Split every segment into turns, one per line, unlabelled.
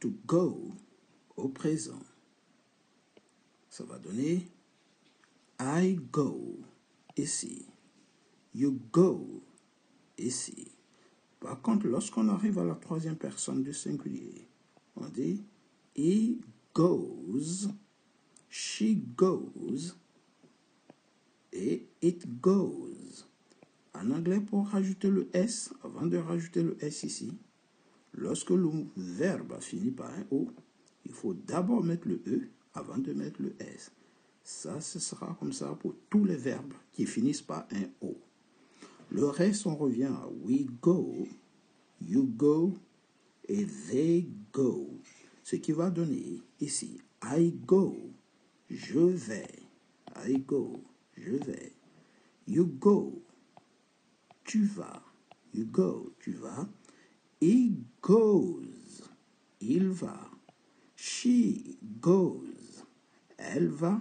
to go au présent. Ça va donner I go ici. You go ici. Par contre, lorsqu'on arrive à la troisième personne du singulier, on dit he goes, she goes et it goes. En anglais, pour rajouter le S, avant de rajouter le S ici, lorsque le verbe a fini par un O, il faut d'abord mettre le E avant de mettre le S. Ça, ce sera comme ça pour tous les verbes qui finissent par un O. Le reste, on revient à we go, you go et they go. Ce qui va donner ici, I go, je vais. I go, je vais. You go, tu vas. You go, tu vas. He goes, il va. She goes, elle va.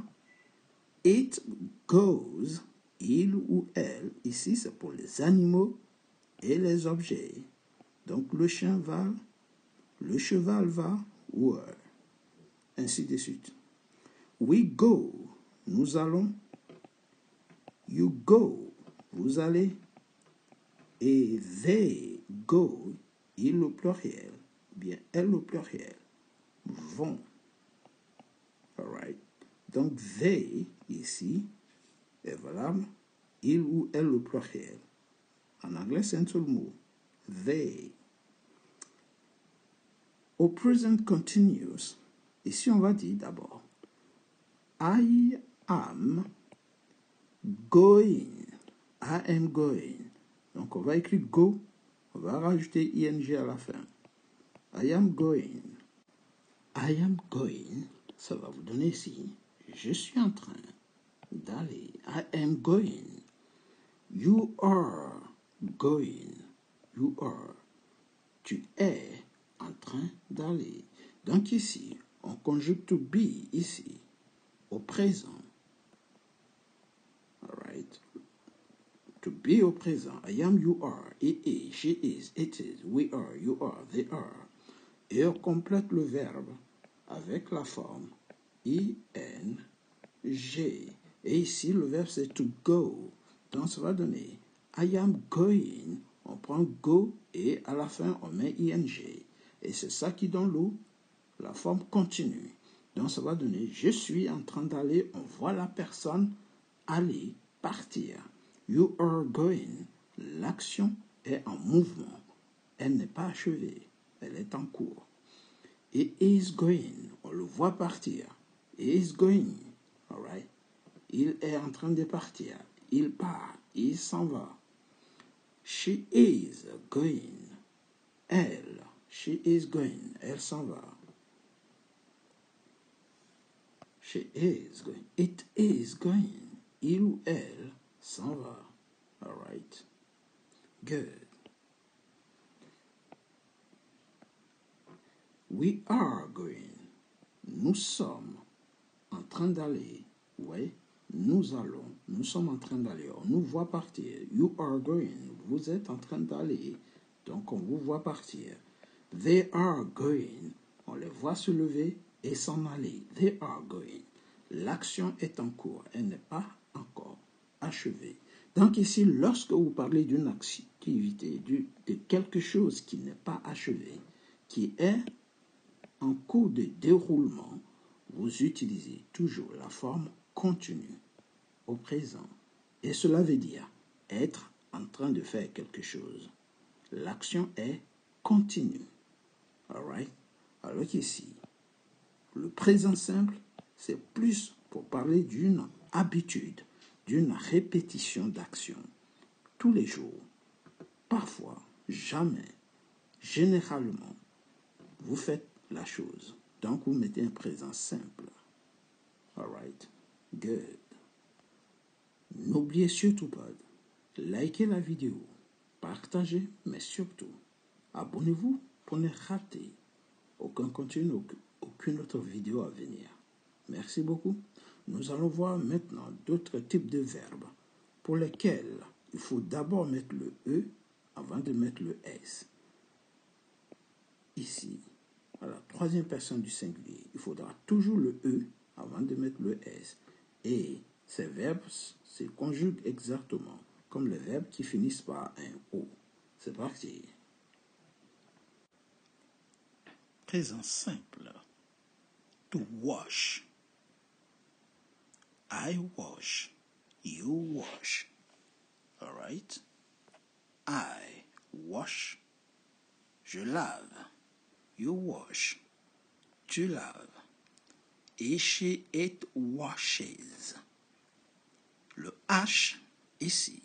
It goes, il ou elle. Ici, c'est pour les animaux et les objets. Donc, le chien va, le cheval va, ou ainsi de suite. We go, nous allons. You go, vous allez. Et they go, il au pluriel, bien elle au pluriel, vont. Alright. Donc, they, ici, est valable, il ou elle au pluriel. En anglais, c'est un seul mot. They. Au present continuous, ici, on va dire d'abord, I am going. I am going. Donc, on va écrire go, on va rajouter ing à la fin. I am going. I am going, ça va vous donner ici, je suis en train d'aller. I am going. You are going. You are. Tu es en train d'aller. Donc ici, on conjugue to be ici, au présent. Alright. To be au présent. I am, you are. He is, she is, it is, we are, you are, they are. Et on complète le verbe avec la forme ing. Et ici, le verbe c'est to go. Donc, ça va donner I am going. On prend go et à la fin, on met ing. Et c'est ça qui donne la forme continue. Donc, ça va donner je suis en train d'aller. On voit la personne aller, partir. You are going. L'action est en mouvement. Elle n'est pas achevée. Elle est en cours. Et is going. On le voit partir. Is going. All right? Il est en train de partir. Il part. Il s'en va. She is going. Elle. She is going. Elle s'en va. She is going. It is going. Il ou elle s'en va. All right? Good. We are going. Nous sommes en train d'aller. Oui, nous allons. Nous sommes en train d'aller. On nous voit partir. You are going. Vous êtes en train d'aller. Donc, on vous voit partir. They are going. On les voit se lever et s'en aller. They are going. L'action est en cours. Elle n'est pas encore achevée. Donc, ici, lorsque vous parlez d'une activité, de quelque chose qui n'est pas achevé, qui est en cours de déroulement, vous utilisez toujours la forme continue au présent. Et cela veut dire être en train de faire quelque chose. L'action est continue. Alright? Alors qu'ici, le présent simple, c'est plus pour parler d'une habitude, d'une répétition d'action. Tous les jours, parfois, jamais, généralement, vous faites la chose. Donc, vous mettez un présent simple. Alright, good. N'oubliez surtout pas de liker la vidéo, partager, mais surtout, abonnez-vous pour ne rater aucun contenu, aucune autre vidéo à venir. Merci beaucoup. Nous allons voir maintenant d'autres types de verbes pour lesquels il faut d'abord mettre le E avant de mettre le S. Ici, à la troisième personne du singulier, il faudra toujours le E avant de mettre le S. Et ces verbes se conjuguent exactement comme les verbes qui finissent par un O. C'est parti. Présent simple. To wash. I wash. You wash. All right? I wash. Je lave. You wash. Tu laves. Et she, it washes. Le H ici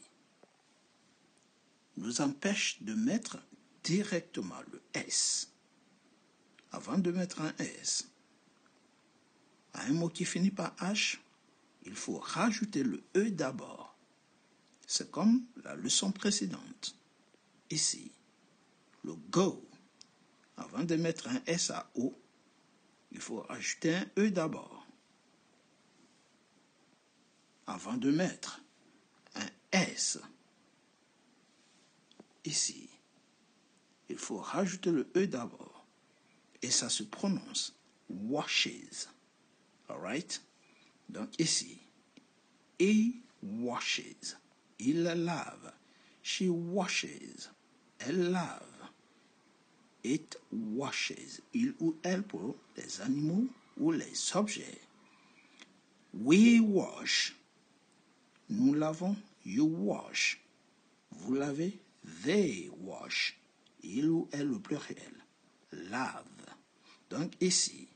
nous empêche de mettre directement le S. Avant de mettre un S à un mot qui finit par H, il faut rajouter le E d'abord. C'est comme la leçon précédente. Ici, le go. Avant de mettre un S à O, il faut rajouter un E d'abord. Avant de mettre un S ici, il faut rajouter le E d'abord. Et ça se prononce washes. Alright? Donc ici, he washes. Il lave. She washes. Elle lave. It washes. Il ou elle pour les animaux ou les objets. We wash. Nous lavons. You wash. Vous lavez. They wash. Il ou elle au pluriel. Lave. Donc ici,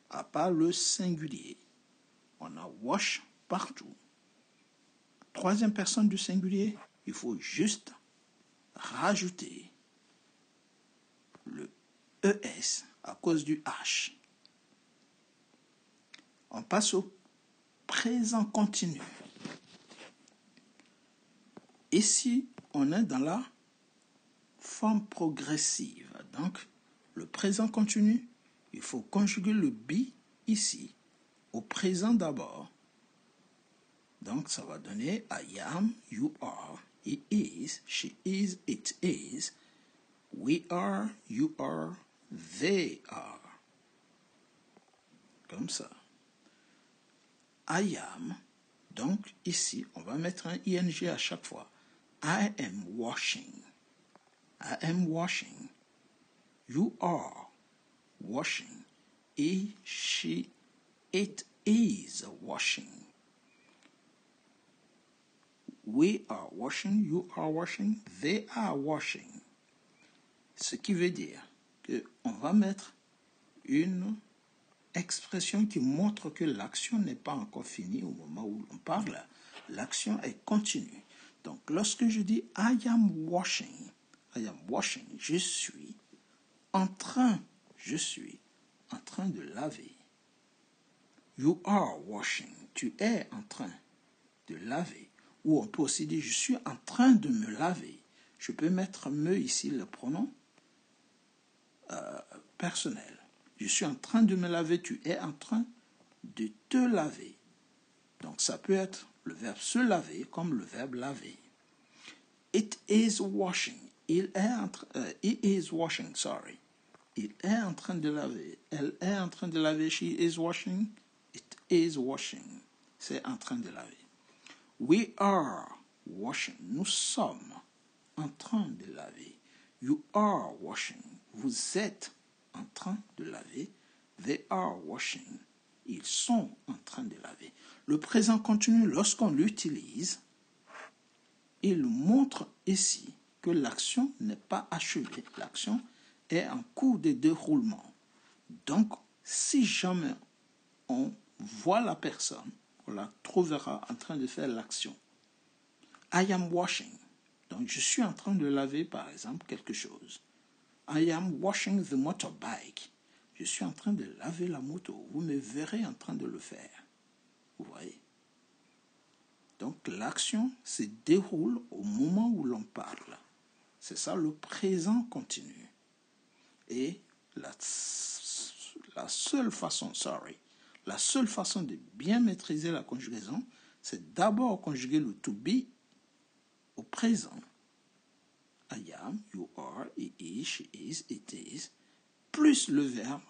à part le singulier, on a wash partout. Troisième personne du singulier, il faut juste rajouter le ES à cause du H. On passe au présent continu. Ici, on est dans la forme progressive. Donc, le présent continu, il faut conjuguer le be ici, au présent d'abord. Donc, ça va donner I am, you are, he is, she is, it is, we are, you are, they are. Comme ça. I am, donc ici, on va mettre un ing à chaque fois. I am washing. I am washing. You are washing. He, she, it is washing. We are washing, you are washing, they are washing. Ce qui veut dire qu'on va mettre une expression qui montre que l'action n'est pas encore finie au moment où l'on parle. L'action est continue. Donc, lorsque je dis I am washing, je suis en train de laver. You are washing, tu es en train de laver. Ou on peut aussi dire je suis en train de me laver. Je peux mettre me ici, le pronom personnel. Je suis en train de me laver, tu es en train de te laver. Donc ça peut être le verbe se laver comme le verbe laver. It is washing. He is washing, sorry. Il est en train de laver. Elle est en train de laver. She is washing. It is washing. C'est en train de laver. We are washing. Nous sommes en train de laver. You are washing. Vous êtes en train de laver. They are washing. Ils sont en train de laver. Le présent continu, lorsqu'on l'utilise, il montre ici que l'action n'est pas achevée. L'action est en cours de déroulement. Donc, si jamais on voit la personne, on la trouvera en train de faire l'action. I am washing. Donc, je suis en train de laver, par exemple, quelque chose. I am washing the motorbike. Je suis en train de laver la moto. Vous me verrez en train de le faire. Vous voyez? Donc, l'action se déroule au moment où l'on parle. C'est ça le présent continu. Et la seule façon de bien maîtriser la conjugaison, c'est d'abord conjuguer le to be au présent. I am, you are, he is, she is, it is, plus le verbe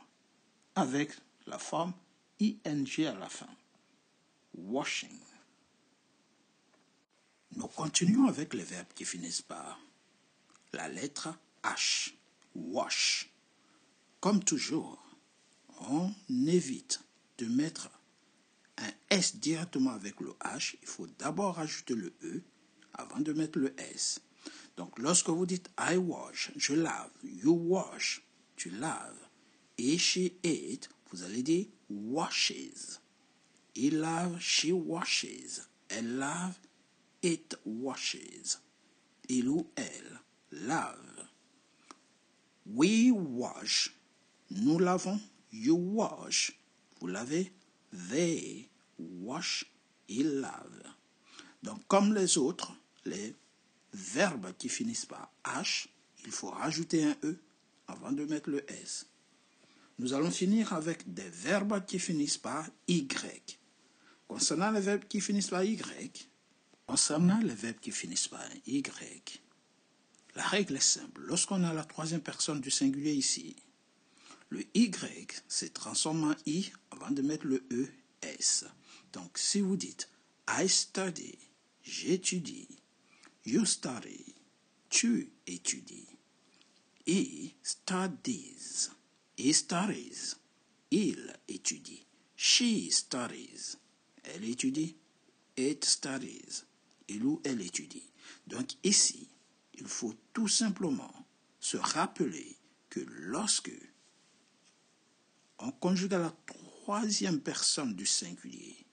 avec la forme ing à la fin. Washing. Nous continuons avec les verbes qui finissent par la lettre H. Wash. Comme toujours, on évite de mettre un S directement avec le H. Il faut d'abord ajouter le E avant de mettre le S. Donc, lorsque vous dites I wash, je lave, you wash, tu laves, et she ate, vous allez dire washes. Il lave, she washes. Elle lave, it washes. Il ou elle lave. We wash. Nous lavons, you wash. Vous lavez, they wash, ils lavent. Donc, comme les autres, les verbes qui finissent par H, il faut rajouter un E avant de mettre le S. Nous allons finir avec des verbes qui finissent par Y. Concernant les verbes qui finissent par Y, la règle est simple. Lorsqu'on a la troisième personne du singulier ici, le Y se transforme en I avant de mettre le ES. Donc, si vous dites I study, j'étudie, you study, tu étudies, he studies, he studies, il étudie, she studies, elle étudie, it studies, il ou elle étudie. Donc ici, il faut tout simplement se rappeler que lorsque on conjugue à la troisième personne du singulier,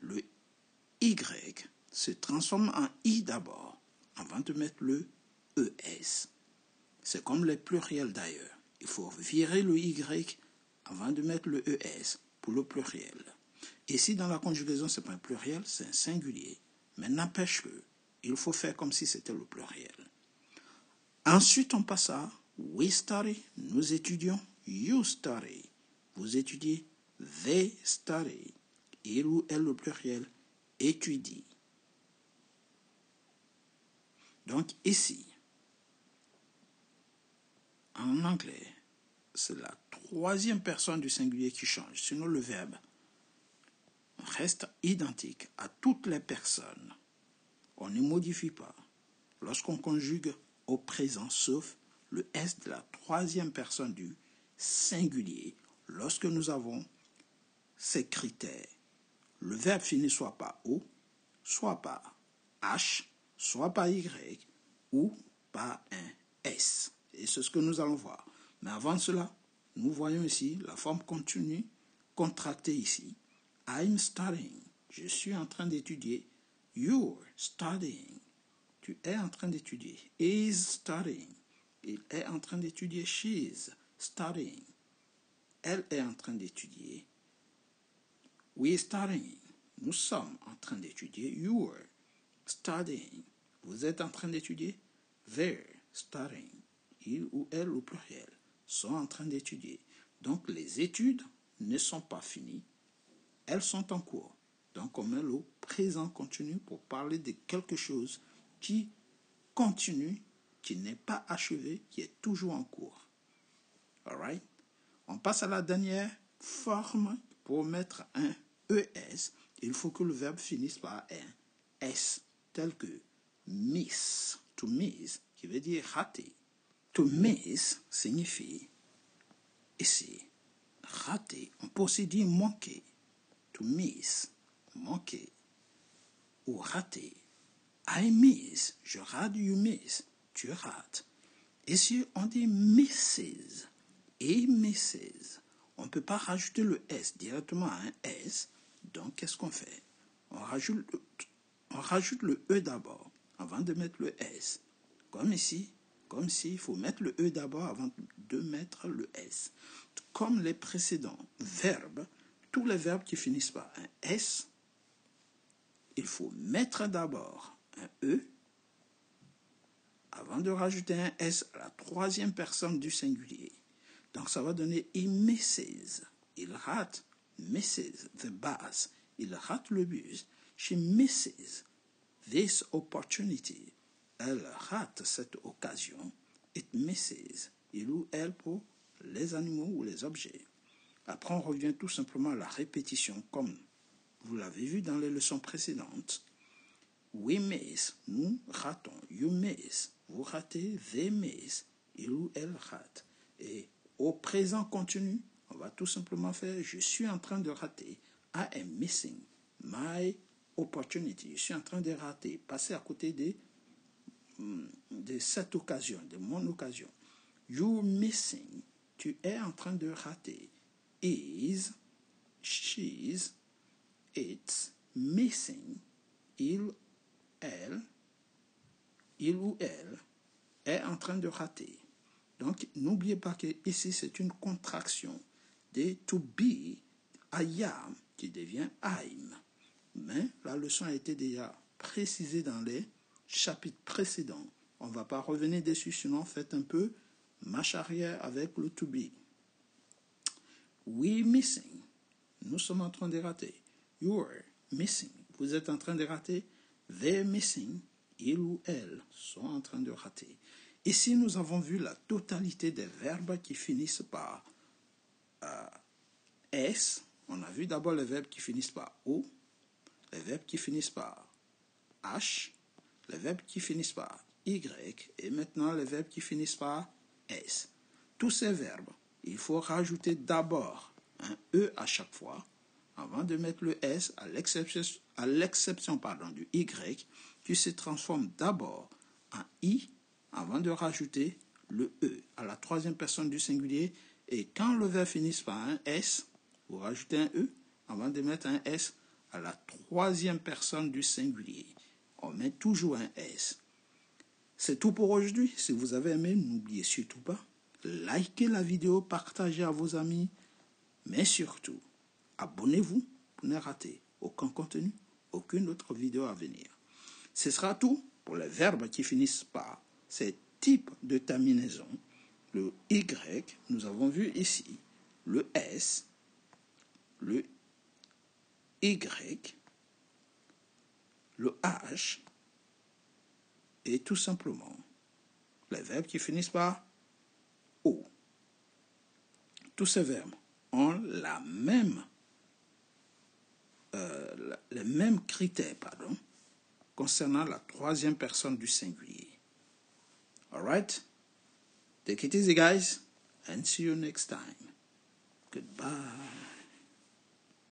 le Y se transforme en I d'abord, avant de mettre le ES. C'est comme les pluriels d'ailleurs. Il faut virer le Y avant de mettre le ES pour le pluriel. Ici, dans la conjugaison, ce n'est pas un pluriel, c'est un singulier. Mais n'empêche que, il faut faire comme si c'était le pluriel. Ensuite, on passe à we study, nous étudions, you study, vous étudiez, they study, il ou elle, le pluriel, étudie. Donc ici, en anglais, c'est la troisième personne du singulier qui change. Sinon, le verbe reste identique à toutes les personnes. On ne modifie pas lorsqu'on conjugue au présent, sauf le S de la troisième personne du singulier, lorsque nous avons ces critères. Le verbe finit soit par O, soit par H, soit par Y, ou par un S. Et c'est ce que nous allons voir. Mais avant cela, nous voyons ici la forme continue contractée ici. I'm studying. Je suis en train d'étudier. You're studying. Tu es en train d'étudier. Is studying. Il est en train d'étudier. She's studying. Elle est en train d'étudier. We're studying. Nous sommes en train d'étudier. You're studying. Vous êtes en train d'étudier. They're studying. Il ou elle au pluriel sont en train d'étudier. Donc les études ne sont pas finies. Elles sont en cours. Donc on met le présent continu pour parler de quelque chose qui continue, qui n'est pas achevé, qui est toujours en cours. Alright? On passe à la dernière forme. Pour mettre un ES, il faut que le verbe finisse par un S, tel que miss, to miss, qui veut dire rater. To miss signifie, ici, rater. On peut aussi dire manquer. To miss, manquer. Ou rater. I miss, je rate, you miss, tu rates. Ici, on dit misses et misses. On ne peut pas rajouter le S directement à un S. Donc, qu'est-ce qu'on fait? On rajoute le E d'abord, avant de mettre le S. Comme ici, il faut mettre le E d'abord avant de mettre le S. Comme les précédents verbes, tous les verbes qui finissent par un S, il faut mettre d'abord un E avant de rajouter un S à la troisième personne du singulier. Donc ça va donner he misses. Il rate, misses the bus. Il rate le bus. She misses this opportunity. Elle rate cette occasion. It misses. Il ou elle pour les animaux ou les objets. Après, on revient tout simplement à la répétition, comme vous l'avez vu dans les leçons précédentes. We miss, nous ratons. You miss, vous ratez. They miss, il ou elle rate. Et au présent continu, on va tout simplement faire je suis en train de rater. I am missing my opportunity. Je suis en train de rater, passer à côté de cette occasion, de mon occasion. You're missing, tu es en train de rater. Is, she's, it's missing, il ou elle est en train de rater. Donc, n'oubliez pas que ici, c'est une contraction de to be, I am, qui devient I'm. Mais la leçon a été déjà précisée dans les chapitres précédents. On ne va pas revenir dessus, sinon faites un peu marche arrière avec le to be. We missing. Nous sommes en train de rater. You're missing. Vous êtes en train de rater. They're missing. Il ou elle sont en train de rater. Ici, nous avons vu la totalité des verbes qui finissent par S. On a vu d'abord les verbes qui finissent par O, les verbes qui finissent par H, les verbes qui finissent par Y, et maintenant les verbes qui finissent par S. Tous ces verbes, il faut rajouter d'abord un E à chaque fois, avant de mettre le S, à l'exception du Y, qui se transforme d'abord en I, avant de rajouter le E à la troisième personne du singulier. Et quand le verbe finit par un S, vous rajoutez un E, avant de mettre un S à la troisième personne du singulier. On met toujours un S. C'est tout pour aujourd'hui. Si vous avez aimé, n'oubliez surtout pas, likez la vidéo, partagez à vos amis, mais surtout, abonnez-vous pour ne rater aucun contenu, aucune autre vidéo à venir. Ce sera tout pour les verbes qui finissent par ces types de terminaison. Le Y, nous avons vu ici, le S, le Y, le H, et tout simplement les verbes qui finissent par O. Tous ces verbes ont les mêmes critères, concernant la troisième personne du singulier. Alright? Take it easy, guys, and see you next time. Goodbye.